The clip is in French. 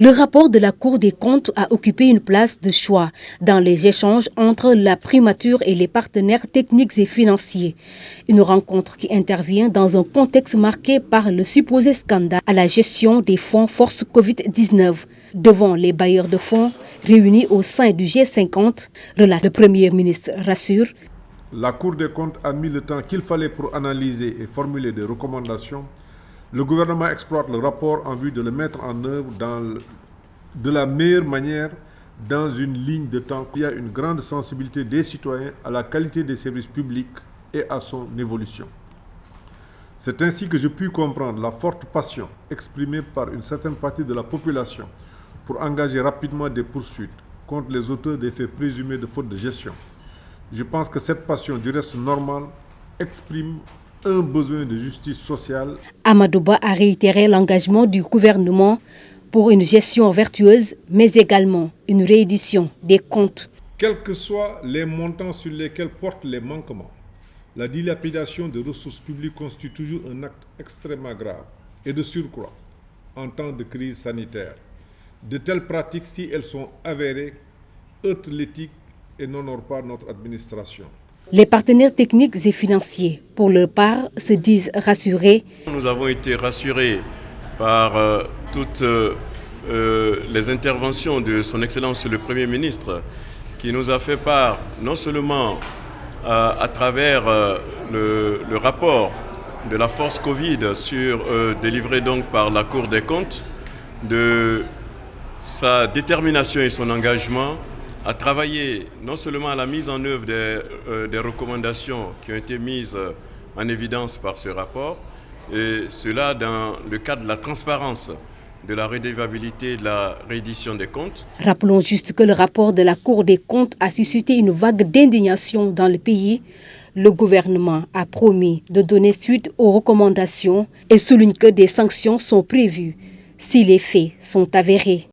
Le rapport de la Cour des comptes a occupé une place de choix dans les échanges entre la primature et les partenaires techniques et financiers. Une rencontre qui intervient dans un contexte marqué par le supposé scandale à la gestion des fonds force Covid-19. Devant les bailleurs de fonds réunis au sein du G50, le Premier ministre rassure. La Cour des comptes a mis le temps qu'il fallait pour analyser et formuler des recommandations. Le gouvernement exploite le rapport en vue de le mettre en œuvre de la meilleure manière dans une ligne de temps. Il y a une grande sensibilité des citoyens à la qualité des services publics et à son évolution. C'est ainsi que je puis comprendre la forte passion exprimée par une certaine partie de la population pour engager rapidement des poursuites contre les auteurs des faits présumés de faute de gestion. Je pense que cette passion, du reste normal, exprime un besoin de justice sociale. Amadou Ba a réitéré l'engagement du gouvernement pour une gestion vertueuse, mais également une réédition des comptes. Quels que soient les montants sur lesquels portent les manquements, la dilapidation de ressources publiques constitue toujours un acte extrêmement grave et de surcroît en temps de crise sanitaire. De telles pratiques, si elles sont avérées, heurtent l'éthique et n'honorent pas notre administration. Les partenaires techniques et financiers, pour leur part, se disent rassurés. Nous avons été rassurés par toutes les interventions de son Excellence le Premier ministre, qui nous a fait part, non seulement à travers le rapport de la force Covid délivré donc par la Cour des comptes, de sa détermination et son engagement à travailler non seulement à la mise en œuvre des recommandations qui ont été mises en évidence par ce rapport, et cela dans le cadre de la transparence, de la redevabilité et de la réédition des comptes. Rappelons juste que le rapport de la Cour des comptes a suscité une vague d'indignation dans le pays. Le gouvernement a promis de donner suite aux recommandations et souligne que des sanctions sont prévues si les faits sont avérés.